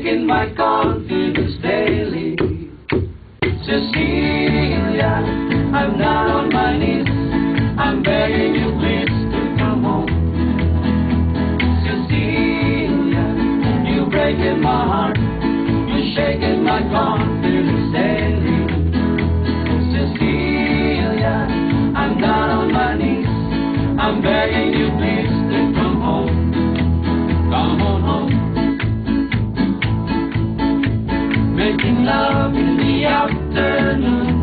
breaking my confidence daily. Cecilia, I'm down on my knees, I'm begging you please to come home. Cecilia, you're breaking my heart, you're shaking my confidence daily. Cecilia, I'm down on my knees, I'm begging you please to come home. Come on home. Making love in the afternoon,